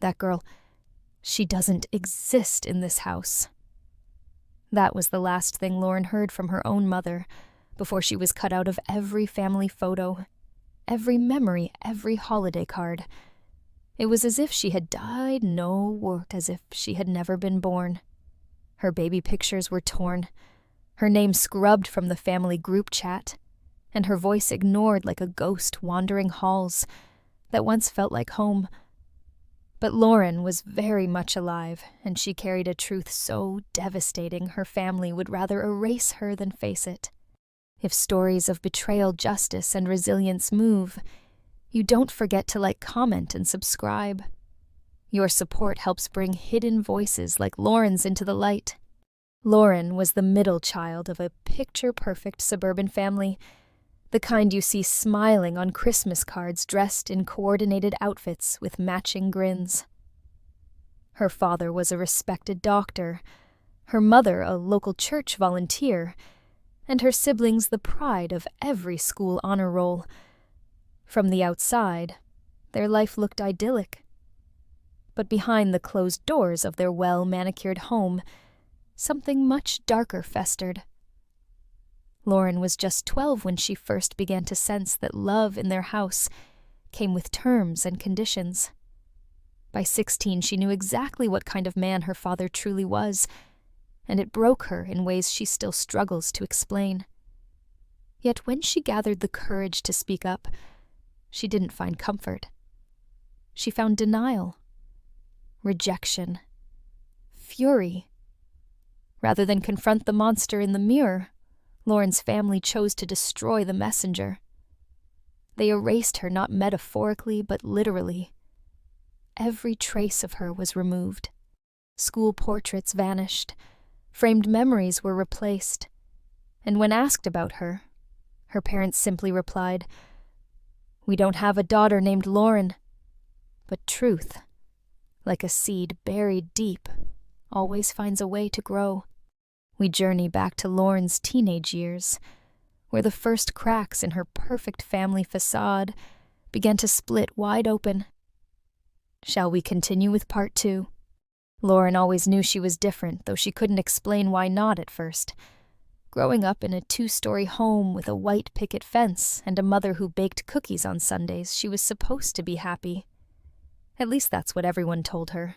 That girl, she doesn't exist in this house. That was the last thing Lauren heard from her own mother before she was cut out of every family photo, every memory, every holiday card. It was as if she had died, as if she had never been born. Her baby pictures were torn, her name scrubbed from the family group chat, and her voice ignored like a ghost wandering halls that once felt like home. But Lauren was very much alive, and she carried a truth so devastating her family would rather erase her than face it. If stories of betrayal, justice, and resilience move, you don't forget to comment and subscribe. Your support helps bring hidden voices like Lauren's into the light. Lauren was the middle child of a picture-perfect suburban family, the kind you see smiling on Christmas cards dressed in coordinated outfits with matching grins. Her father was a respected doctor, her mother a local church volunteer, and her siblings the pride of every school honor roll. From the outside, their life looked idyllic. But behind the closed doors of their well-manicured home, something much darker festered. Lauren was just 12 when she first began to sense that love in their house came with terms and conditions. By 16, she knew exactly what kind of man her father truly was, and it broke her in ways she still struggles to explain. Yet when she gathered the courage to speak up, she didn't find comfort. She found denial, rejection, fury. Rather than confront the monster in the mirror, Lauren's family chose to destroy the messenger. They erased her not metaphorically, but literally. Every trace of her was removed. School portraits vanished. Framed memories were replaced. And when asked about her, her parents simply replied, "We don't have a daughter named Lauren." But truth, like a seed buried deep, always finds a way to grow. We journey back to Lauren's teenage years, where the first cracks in her perfect family facade began to split wide open. Shall we continue with part 2? Lauren always knew she was different, though she couldn't explain why not at first. Growing up in a 2-story home with a white picket fence and a mother who baked cookies on Sundays, she was supposed to be happy. At least that's what everyone told her.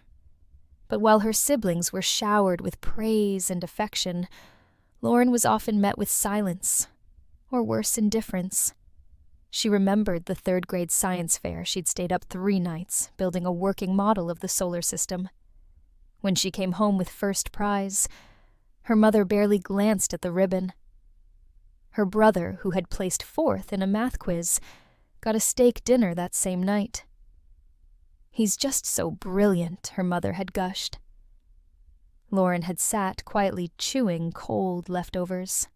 But while her siblings were showered with praise and affection, Lauren was often met with silence, or worse, indifference. She remembered the 3rd-grade science fair she'd stayed up 3 nights, building a working model of the solar system. When she came home with first prize, her mother barely glanced at the ribbon. Her brother, who had placed 4th in a math quiz, got a steak dinner that same night. "He's just so brilliant," her mother had gushed. Lauren had sat quietly chewing cold leftovers.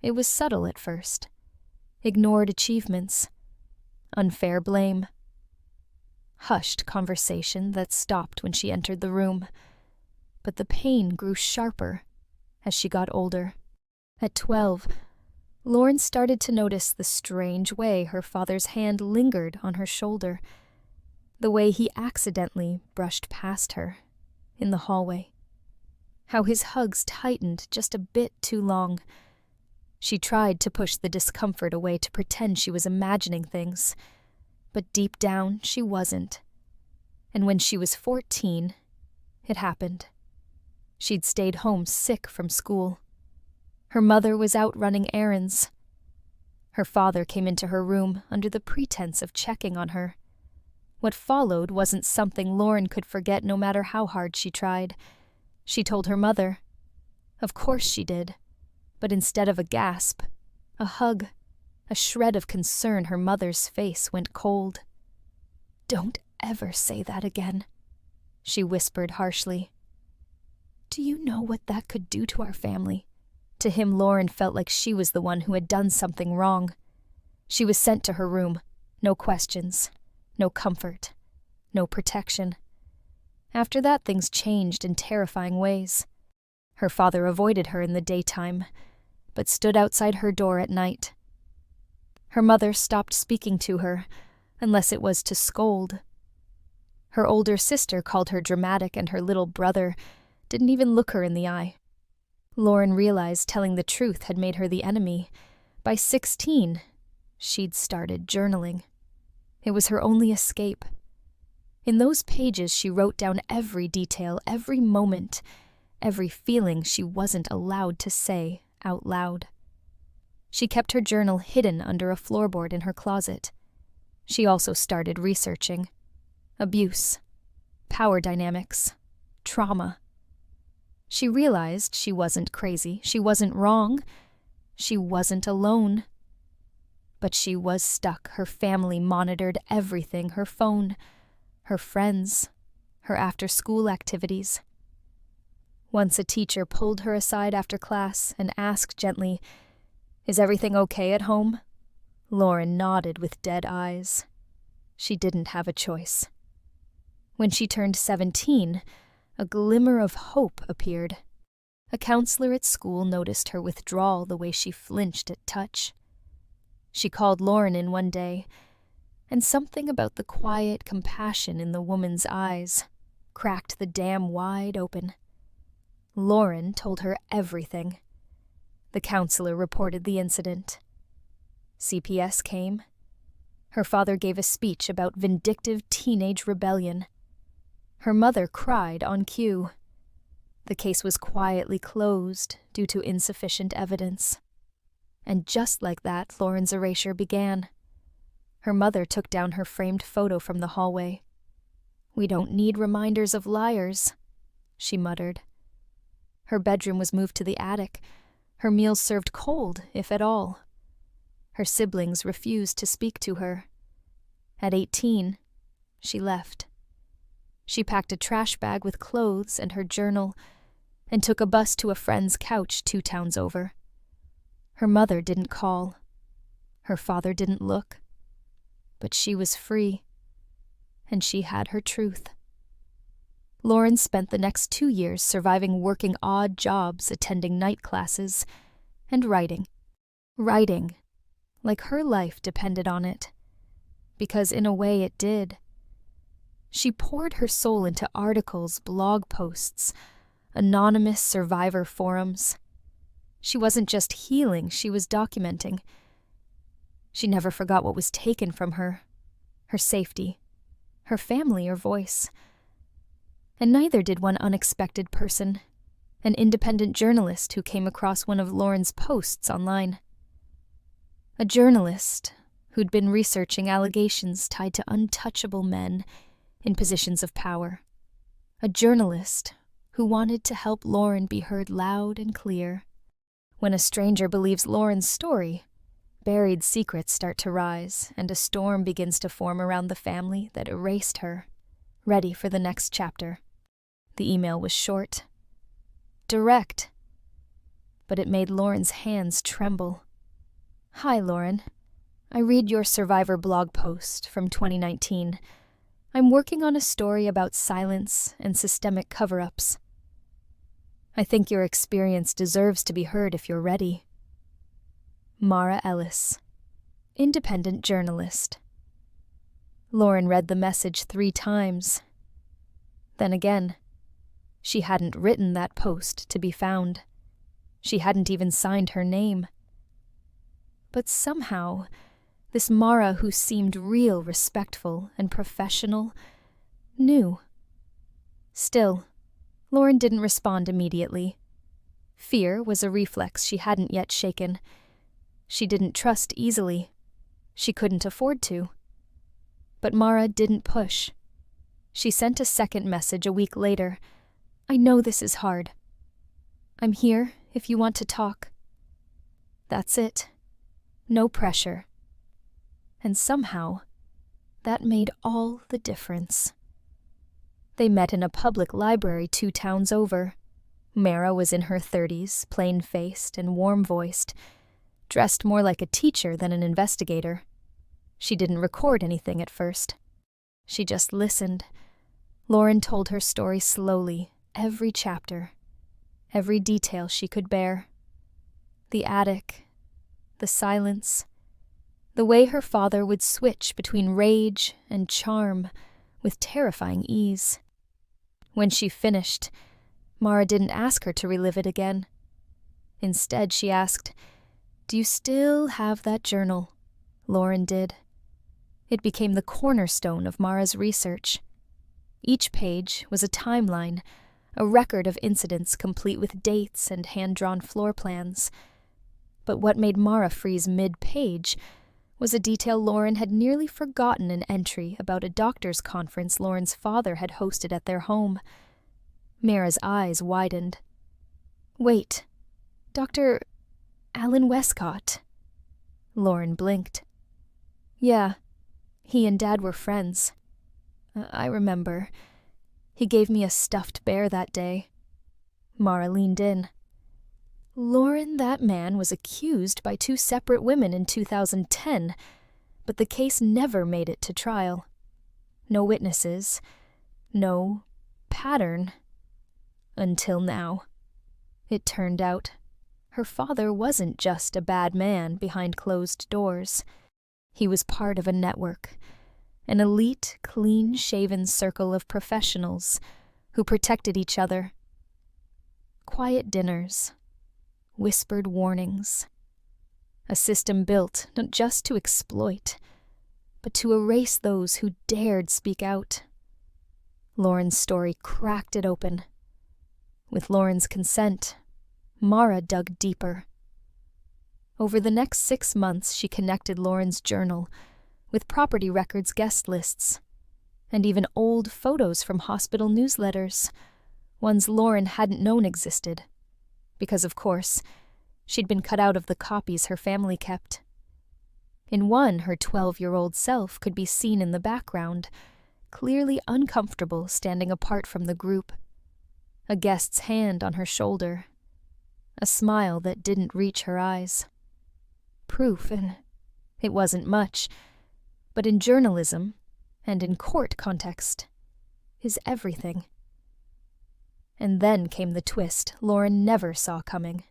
It was subtle at first. Ignored achievements. Unfair blame. Hushed conversation that stopped when she entered the room. But the pain grew sharper as she got older. At 12, Lauren started to notice the strange way her father's hand lingered on her shoulder, the way he accidentally brushed past her in the hallway. How his hugs tightened just a bit too long. She tried to push the discomfort away to pretend she was imagining things, but deep down she wasn't. And when she was 14, it happened. She'd stayed home sick from school. Her mother was out running errands. Her father came into her room under the pretense of checking on her. What followed wasn't something Lauren could forget no matter how hard she tried. She told her mother. Of course she did. But instead of a gasp, a hug, a shred of concern, her mother's face went cold. "Don't ever say that again," she whispered harshly. "Do you know what that could do to our family?" To him, Lauren felt like she was the one who had done something wrong. She was sent to her room. No questions. No comfort. No protection. After that, things changed in terrifying ways. Her father avoided her in the daytime, but stood outside her door at night. Her mother stopped speaking to her, unless it was to scold. Her older sister called her dramatic, and her little brother didn't even look her in the eye. Lauren realized telling the truth had made her the enemy. By 16, she'd started journaling. It was her only escape. In those pages, she wrote down every detail, every moment, every feeling she wasn't allowed to say out loud. She kept her journal hidden under a floorboard in her closet. She also started researching. Abuse, power dynamics, trauma. She realized she wasn't crazy, she wasn't wrong, she wasn't alone. But she was stuck. Her family monitored everything, her phone, her friends, her after-school activities. Once a teacher pulled her aside after class and asked gently, "Is everything okay at home?" Lauren nodded with dead eyes. She didn't have a choice. When she turned 17, a glimmer of hope appeared. A counselor at school noticed her withdrawal, the way she flinched at touch. She called Lauren in one day, and something about the quiet compassion in the woman's eyes cracked the dam wide open. Lauren told her everything. The counselor reported the incident. CPS came. Her father gave a speech about vindictive teenage rebellion. Her mother cried on cue. The case was quietly closed due to insufficient evidence. And just like that, Lauren's erasure began. Her mother took down her framed photo from the hallway. "We don't need reminders of liars," she muttered. Her bedroom was moved to the attic, her meals served cold, if at all. Her siblings refused to speak to her. At 18, she left. She packed a trash bag with clothes and her journal and took a bus to a friend's couch 2 towns over. Her mother didn't call. Her father didn't look. But she was free, and she had her truth. Lauren spent the next 2 years surviving working odd jobs, attending night classes, and writing. Writing, like her life depended on it. Because in a way it did. She poured her soul into articles, blog posts, anonymous survivor forums. She wasn't just healing, she was documenting. She never forgot what was taken from her safety, her family or voice. And neither did one unexpected person, an independent journalist who came across one of Lauren's posts online. A journalist who'd been researching allegations tied to untouchable men in positions of power. A journalist who wanted to help Lauren be heard loud and clear. When a stranger believes Lauren's story, buried secrets start to rise, and a storm begins to form around the family that erased her, ready for the next chapter. The email was short, direct, but it made Lauren's hands tremble. "Hi, Lauren. I read your Survivor blog post from 2019. I'm working on a story about silence and systemic cover-ups. I think your experience deserves to be heard if you're ready. Mara Ellis, independent journalist." Lauren read the message 3 times. Then again, she hadn't written that post to be found. She hadn't even signed her name. But somehow, this Mara who seemed real, respectful, and professional, knew. Still, Lauren didn't respond immediately. Fear was a reflex she hadn't yet shaken. She didn't trust easily. She couldn't afford to. But Mara didn't push. She sent a second message a week later. "I know this is hard. I'm here if you want to talk." That's it. No pressure. And somehow, that made all the difference. They met in a public library 2 towns over. Mara was in her 30s, plain-faced and warm-voiced, dressed more like a teacher than an investigator. She didn't record anything at first. She just listened. Lauren told her story slowly, every chapter, every detail she could bear. The attic, the silence, the way her father would switch between rage and charm with terrifying ease. When she finished, Mara didn't ask her to relive it again. Instead, she asked, "Do you still have that journal?" Lauren did. It became the cornerstone of Mara's research. Each page was a timeline, a record of incidents complete with dates and hand-drawn floor plans. But what made Mara freeze mid-page was a detail Lauren had nearly forgotten, an entry about a doctor's conference Lauren's father had hosted at their home. Mara's eyes widened. "Wait, Dr. Alan Westcott?" Lauren blinked. "Yeah, he and Dad were friends. I remember. He gave me a stuffed bear that day." Mara leaned in. "Lauren, that man was accused by 2 separate women in 2010, but the case never made it to trial. No witnesses, no pattern. Until now. It turned out her father wasn't just a bad man behind closed doors. He was part of a network, an elite, clean-shaven circle of professionals who protected each other. Quiet dinners, whispered warnings. A system built not just to exploit, but to erase those who dared speak out." Lauren's story cracked it open. With Lauren's consent, Mara dug deeper. Over the next 6 months, she connected Lauren's journal with property records guest lists, and even old photos from hospital newsletters, ones Lauren hadn't known existed, because, of course, she'd been cut out of the copies her family kept. In one, her 12-year-old self could be seen in the background, clearly uncomfortable standing apart from the group, a guest's hand on her shoulder, a smile that didn't reach her eyes. Proof, and it wasn't much, but in journalism, and in court context, is everything. And then came the twist Lauren never saw coming.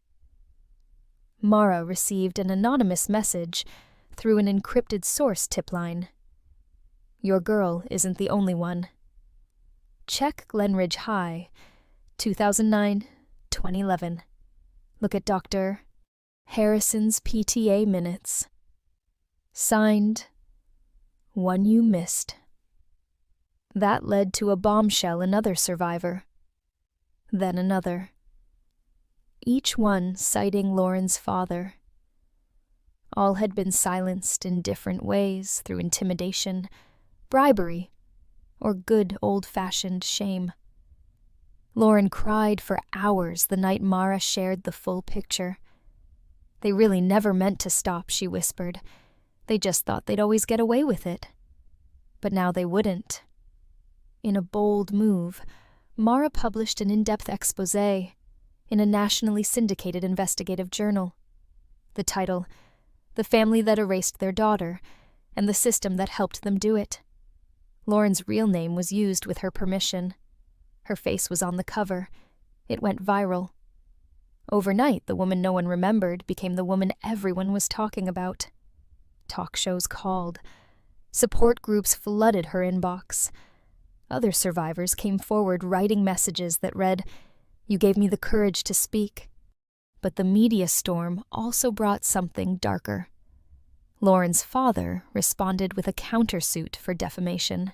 Mara received an anonymous message through an encrypted source tip line. "Your girl isn't the only one. Check Glenridge High, 2009-2011. Look at Dr. Harrison's PTA minutes. Signed, one you missed." That led to a bombshell, another survivor. Then another. Each one citing Lauren's father. All had been silenced in different ways through intimidation, bribery, or good old-fashioned shame. Lauren cried for hours the night Mara shared the full picture. "They really never meant to stop," she whispered. "They just thought they'd always get away with it. But now they wouldn't." In a bold move, Mara published an in-depth exposé in a nationally syndicated investigative journal. The title, "The Family That Erased Their Daughter, and the System That Helped Them Do It." Lauren's real name was used with her permission. Her face was on the cover. It went viral. Overnight, the woman no one remembered became the woman everyone was talking about. Talk shows called. Support groups flooded her inbox. Other survivors came forward writing messages that read, "You gave me the courage to speak." But the media storm also brought something darker. Lauren's father responded with a countersuit for defamation.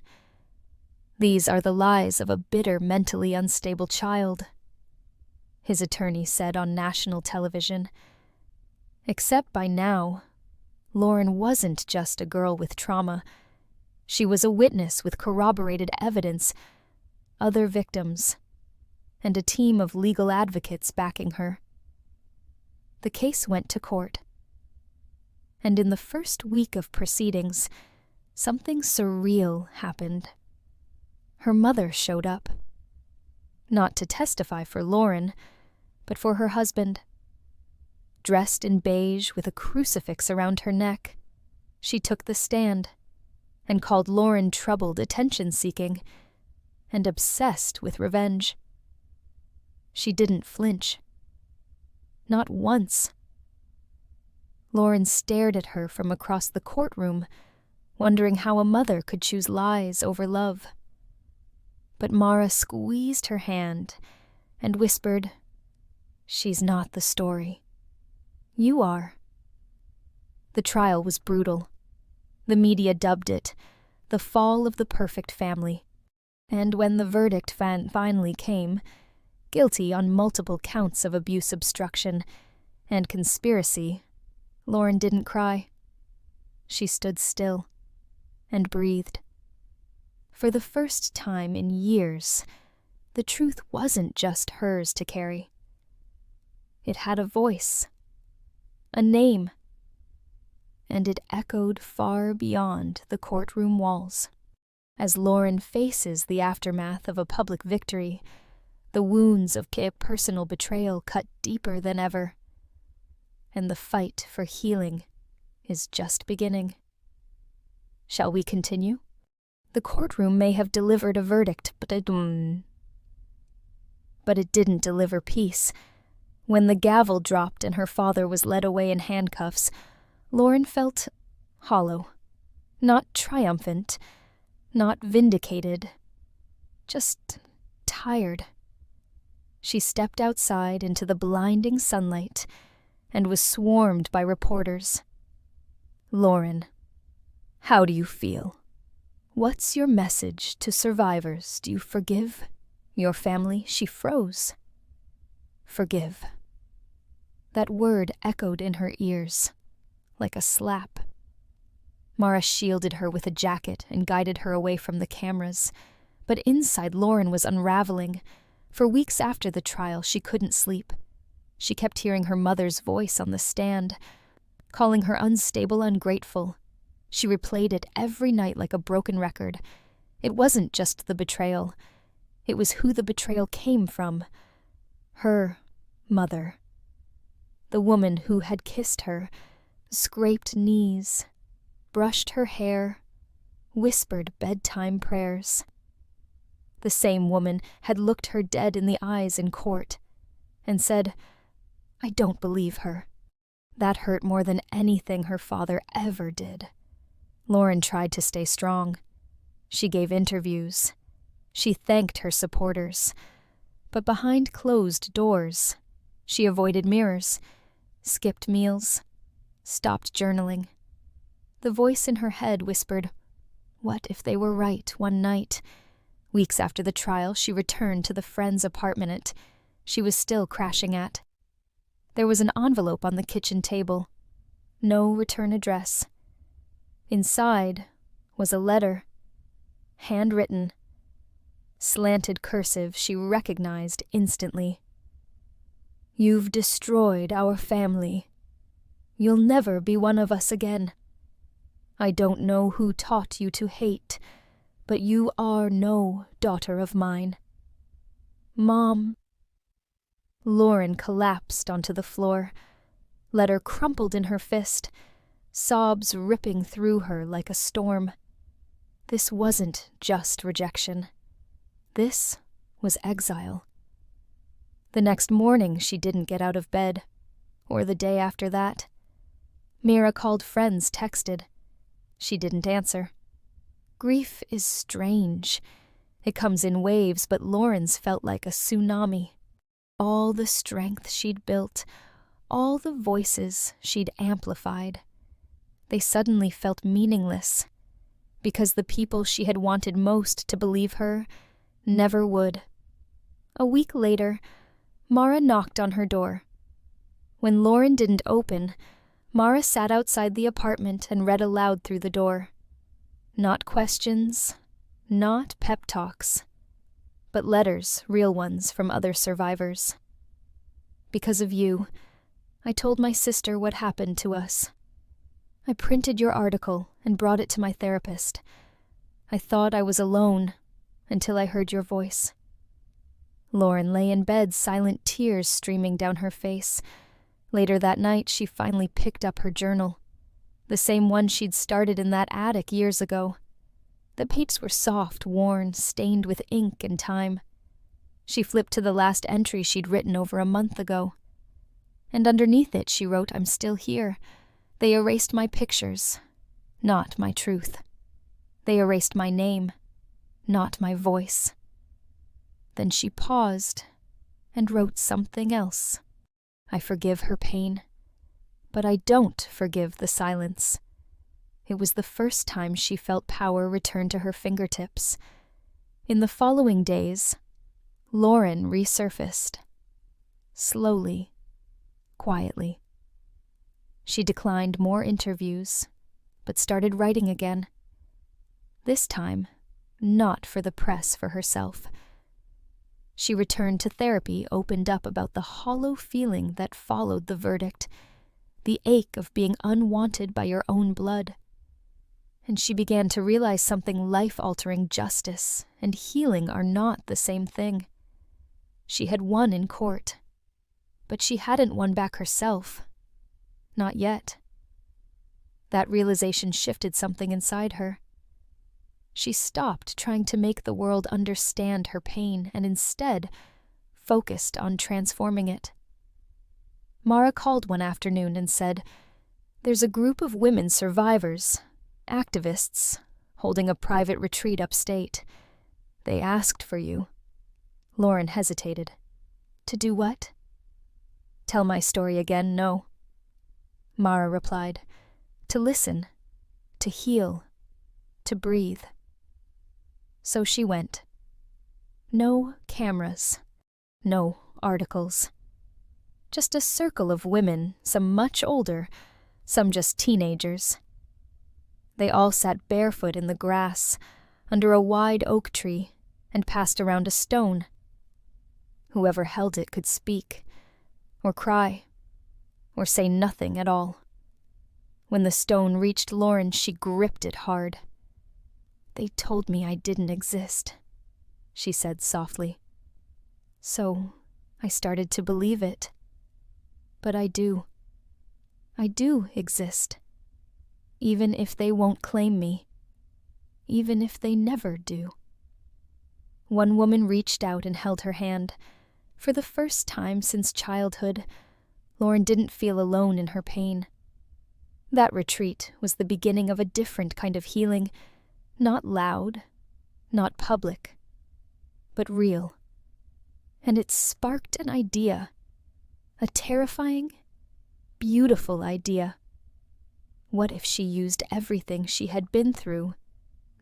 "These are the lies of a bitter, mentally unstable child," his attorney said on national television. Except by now, Lauren wasn't just a girl with trauma. She was a witness with corroborated evidence, other victims, and a team of legal advocates backing her. The case went to court. And in the first week of proceedings, something surreal happened. Her mother showed up. Not to testify for Lauren, but for her husband. Dressed in beige with a crucifix around her neck, she took the stand and called Lauren troubled, attention-seeking, and obsessed with revenge. She didn't flinch. Not once. Lauren stared at her from across the courtroom, wondering how a mother could choose lies over love. But Mara squeezed her hand and whispered, "She's not the story. You are." The trial was brutal. The media dubbed it the fall of the perfect family. And when the verdict finally came, guilty on multiple counts of abuse obstruction and conspiracy, Lauren didn't cry. She stood still and breathed. For the first time in years, the truth wasn't just hers to carry. It had a voice, a name, and it echoed far beyond the courtroom walls. As Lauren faces the aftermath of a public victory, the wounds of personal betrayal cut deeper than ever, and the fight for healing is just beginning. Shall we continue? The courtroom may have delivered a verdict, but it didn't deliver peace. When the gavel dropped and her father was led away in handcuffs, Lauren felt hollow, not triumphant, not vindicated, just tired. She stepped outside into the blinding sunlight and was swarmed by reporters. "Lauren, how do you feel? What's your message to survivors? Do you forgive your family?" She froze. Forgive. That word echoed in her ears like a slap. Mara shielded her with a jacket and guided her away from the cameras. But inside, Lauren was unraveling. For weeks after the trial, she couldn't sleep. She kept hearing her mother's voice on the stand, calling her unstable, ungrateful. She replayed it every night like a broken record. It wasn't just the betrayal. It was who the betrayal came from. Her mother. The woman who had kissed her, scraped knees, brushed her hair, whispered bedtime prayers. The same woman had looked her dead in the eyes in court and said, "I don't believe her." That hurt more than anything her father ever did. Lauren tried to stay strong. She gave interviews. She thanked her supporters. But behind closed doors, she avoided mirrors, skipped meals, stopped journaling. The voice in her head whispered, "What if they were right one night?" Weeks after the trial, she returned to the friend's apartment she was still crashing at. There was an envelope on the kitchen table. No return address. Inside was a letter, handwritten. Slanted cursive she recognized instantly. "You've destroyed our family. You'll never be one of us again. I don't know who taught you to hate, but you are no daughter of mine. Mom." Lauren collapsed onto the floor. Letter crumpled in her fist, sobs ripping through her like a storm. This wasn't just rejection. This was exile. The next morning she didn't get out of bed, or the day after that. Mira called friends, texted. She didn't answer. Grief is strange. It comes in waves, but Lauren's felt like a tsunami. All the strength she'd built, all the voices she'd amplified, they suddenly felt meaningless, because the people she had wanted most to believe her never would. A week later, Mara knocked on her door. When Lauren didn't open, Mara sat outside the apartment and read aloud through the door. Not questions, not pep talks, but letters, real ones, from other survivors. "Because of you, I told my sister what happened to us. I printed your article and brought it to my therapist. I thought I was alone until I heard your voice." Lauren lay in bed, silent tears streaming down her face. Later that night, she finally picked up her journal, the same one she'd started in that attic years ago. The pages were soft, worn, stained with ink and time. She flipped to the last entry she'd written over a month ago. And underneath it she wrote, "I'm still here. They erased my pictures, not my truth. They erased my name, not my voice. Then she paused and wrote something else. I forgive her pain, but I don't forgive the silence. It was the first time she felt power return to her fingertips. In the following days, Lauren resurfaced. Slowly, quietly. She declined more interviews, but started writing again. This time, not for the press for herself. She returned to therapy, opened up about the hollow feeling that followed the verdict, the ache of being unwanted by your own blood. And she began to realize something life-altering. Justice and healing are not the same thing. She had won in court, but she hadn't won back herself. Not yet. That realization shifted something inside her. She stopped trying to make the world understand her pain and instead focused on transforming it. Mara called one afternoon and said, "There's a group of women survivors, activists, holding a private retreat upstate. They asked for you." Lauren hesitated. "To do what?" "Tell my story again, no." Mara replied, "To listen, to heal, to breathe." So she went. No cameras, no articles. Just a circle of women, some much older, some just teenagers. They all sat barefoot in the grass, under a wide oak tree, and passed around a stone. Whoever held it could speak, or cry, or say nothing at all. When the stone reached Lauren, she gripped it hard. "They told me I didn't exist," she said softly. "So I started to believe it. But I do. I do exist. Even if they won't claim me. Even if they never do." One woman reached out and held her hand. For the first time since childhood, Lauren didn't feel alone in her pain. That retreat was the beginning of a different kind of healing, not loud, not public, but real. And it sparked an idea, a terrifying, beautiful idea. What if she used everything she had been through,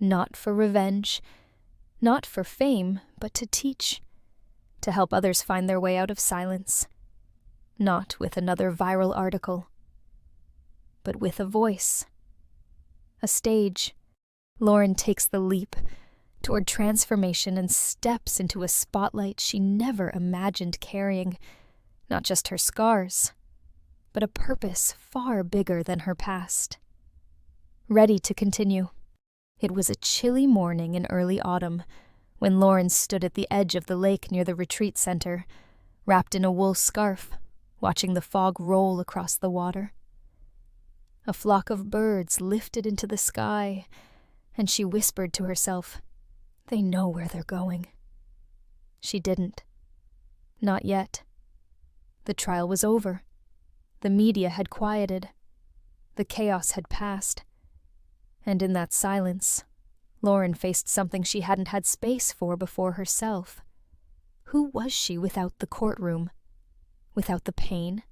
not for revenge, not for fame, but to teach, to help others find their way out of silence, not with another viral article, but with a voice, a stage. Lauren takes the leap toward transformation and steps into a spotlight she never imagined carrying, not just her scars, but a purpose far bigger than her past. Ready to continue. It was a chilly morning in early autumn when Lauren stood at the edge of the lake near the retreat center, wrapped in a wool scarf, watching the fog roll across the water. A flock of birds lifted into the sky, and she whispered to herself, "They know where they're going." She didn't. Not yet. The trial was over. The media had quieted. The chaos had passed. And in that silence, Lauren faced something she hadn't had space for before herself. Who was she without the courtroom? Without the pain?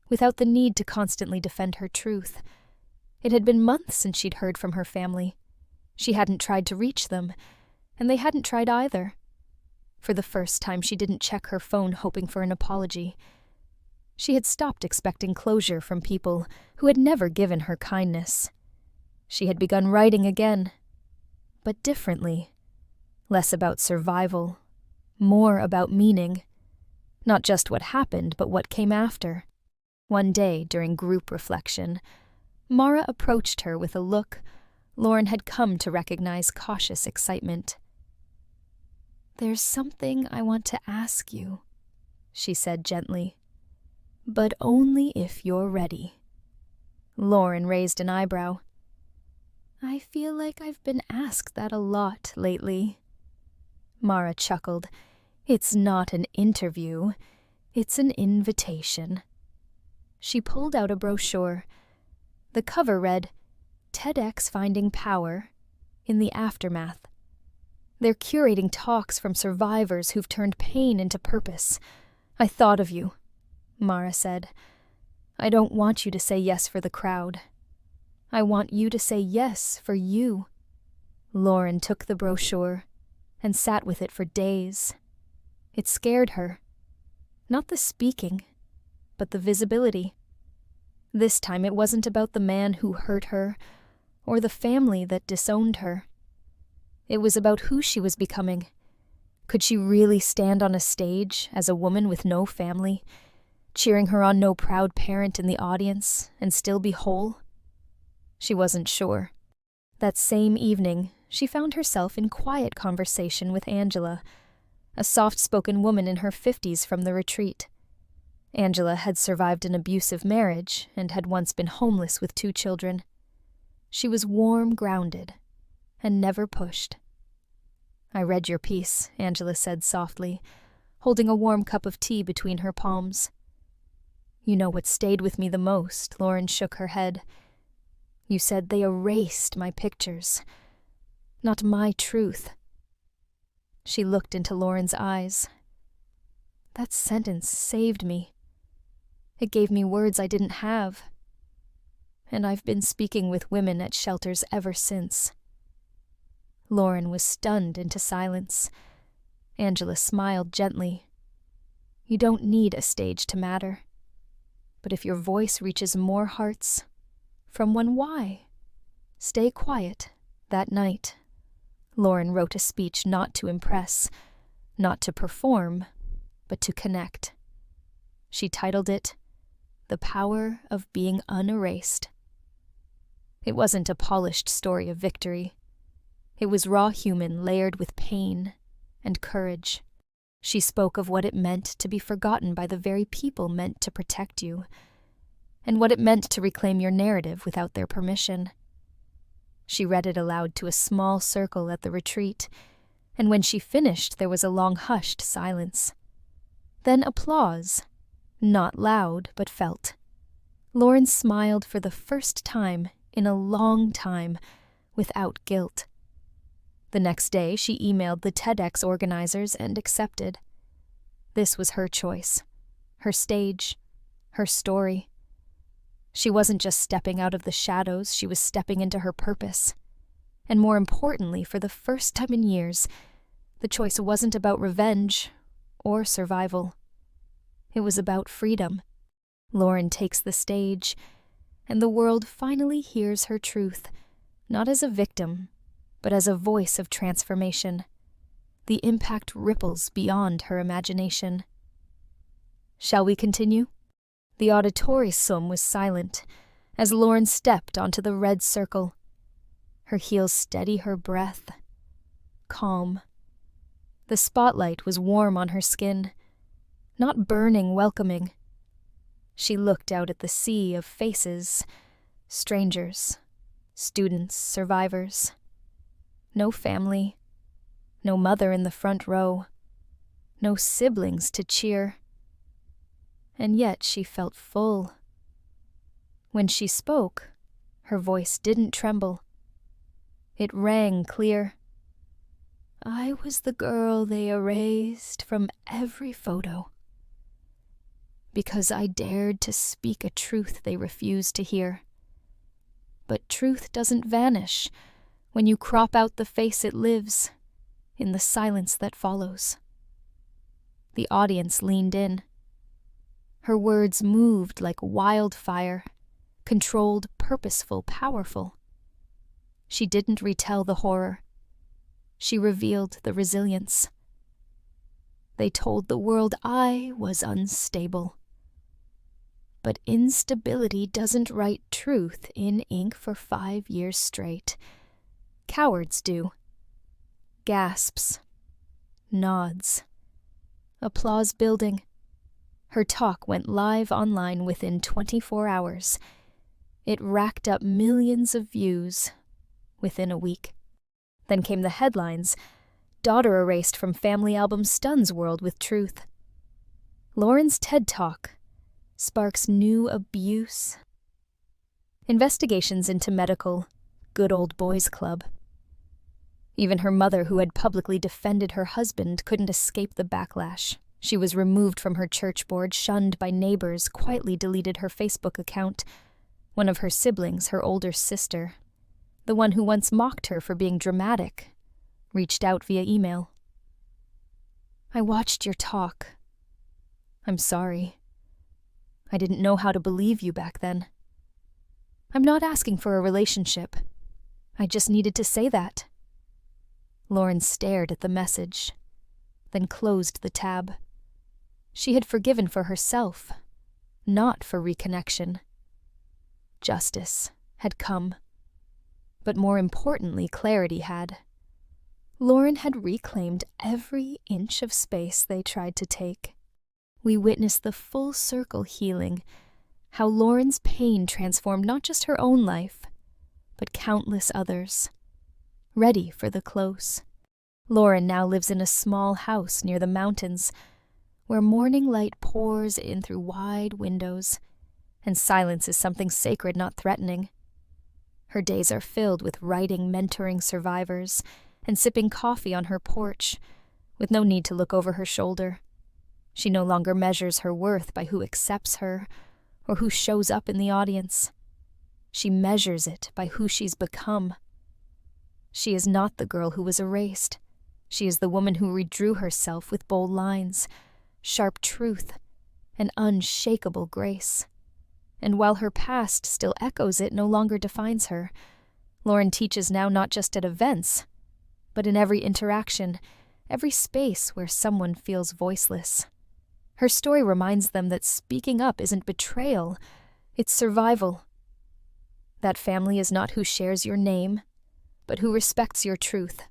Without the need to constantly defend her truth? It had been months since she'd heard from her family. She hadn't tried to reach them, and they hadn't tried either. For the first time, she didn't check her phone hoping for an apology. She had stopped expecting closure from people who had never given her kindness. She had begun writing again, but differently. Less about survival, more about meaning. Not just what happened, but what came after. One day, during group reflection, Mara approached her with a look Lauren had come to recognize cautious excitement. "There's something I want to ask you," she said gently. "But only if you're ready." Lauren raised an eyebrow. "I feel like I've been asked that a lot lately." Mara chuckled. "It's not an interview. It's an invitation." She pulled out a brochure. The cover read, "TEDx Finding Power in the Aftermath." They're curating talks from survivors who've turned pain into purpose. I thought of you, Mara said. I don't want you to say yes for the crowd. I want you to say yes for you. Lauren took the brochure and sat with it for days. It scared her. Not the speaking, but the visibility. This time it wasn't about the man who hurt her or the family that disowned her. It was about who she was becoming. Could she really stand on a stage as a woman with no family, cheering her on no proud parent in the audience, and still be whole? She wasn't sure. That same evening, she found herself in quiet conversation with Angela, a soft-spoken woman in her 50s from the retreat. Angela had survived an abusive marriage and had once been homeless with 2 children. She was warm, grounded, and never pushed. I read your piece, Angela said softly, holding a warm cup of tea between her palms. You know what stayed with me the most, Lauren shook her head. You said they erased my pictures, not my truth. She looked into Lauren's eyes. That sentence saved me. It gave me words I didn't have. And I've been speaking with women at shelters ever since. Lauren was stunned into silence. Angela smiled gently. You don't need a stage to matter. But if your voice reaches more hearts, from one why? Stay quiet. That night, Lauren wrote a speech not to impress, not to perform, but to connect. She titled it, The Power of Being Unerased. It wasn't a polished story of victory. It was raw human layered with pain and courage. She spoke of what it meant to be forgotten by the very people meant to protect you, and what it meant to reclaim your narrative without their permission. She read it aloud to a small circle at the retreat, and when she finished there was a long hushed silence. Then applause, not loud but felt. Lauren smiled for the first time in a long time, without guilt. The next day she emailed the TEDx organizers and accepted. This was her choice, her stage, her story. She wasn't just stepping out of the shadows, she was stepping into her purpose. And more importantly, for the first time in years, the choice wasn't about revenge or survival. It was about freedom. Lauren takes the stage, and the world finally hears her truth, not as a victim, but as a voice of transformation. The impact ripples beyond her imagination. Shall we continue? The auditorium was silent as Lauren stepped onto the red circle. Her heels steady her breath. Calm. The spotlight was warm on her skin, not burning, welcoming. She looked out at the sea of faces, strangers, students, survivors. No family, no mother in the front row, no siblings to cheer. And yet she felt full. When she spoke, her voice didn't tremble. It rang clear. I was the girl they erased from every photo. Because I dared to speak a truth they refused to hear. But truth doesn't vanish. When you crop out the face, it lives in the silence that follows. The audience leaned in. Her words moved like wildfire, controlled, purposeful, powerful. She didn't retell the horror. She revealed the resilience. They told the world I was unstable. But instability doesn't write truth in ink for 5 years straight. Cowards do. Gasps. Nods. Applause building. Her talk went live online within 24 hours. It racked up millions of views within a week. Then came the headlines. Daughter erased from family album stuns world with truth. Lauren's TED Talk sparks new abuse. Investigations into medical good old boys club. Even her mother, who had publicly defended her husband, couldn't escape the backlash. She was removed from her church board, shunned by neighbors, quietly deleted her Facebook account. One of her siblings, her older sister, the one who once mocked her for being dramatic, reached out via email. "I watched your talk. I'm sorry. I didn't know how to believe you back then. I'm not asking for a relationship. I just needed to say that." Lauren stared at the message, then closed the tab. She had forgiven for herself, not for reconnection. Justice had come. But more importantly, clarity had. Lauren had reclaimed every inch of space they tried to take. We witnessed the full circle healing, how Lauren's pain transformed not just her own life, but countless others. Ready for the close. Lauren now lives in a small house near the mountains, where morning light pours in through wide windows, and silence is something sacred, not threatening. Her days are filled with writing, mentoring survivors, and sipping coffee on her porch, with no need to look over her shoulder. She no longer measures her worth by who accepts her or who shows up in the audience. She measures it by who she's become. She is not the girl who was erased. She is the woman who redrew herself with bold lines, sharp truth, and unshakable grace. And while her past still echoes it, no longer defines her. Lauren teaches now not just at events, but in every interaction, every space where someone feels voiceless. Her story reminds them that speaking up isn't betrayal, it's survival. That family is not who shares your name, but who respects your truth.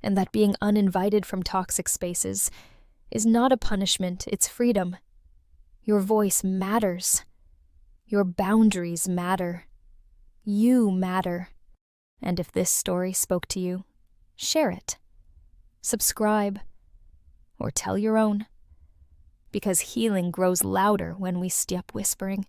And that being uninvited from toxic spaces is not a punishment, it's freedom. Your voice matters. Your boundaries matter. You matter. And if this story spoke to you, share it. Subscribe. Or tell your own. Because healing grows louder when we stop whispering.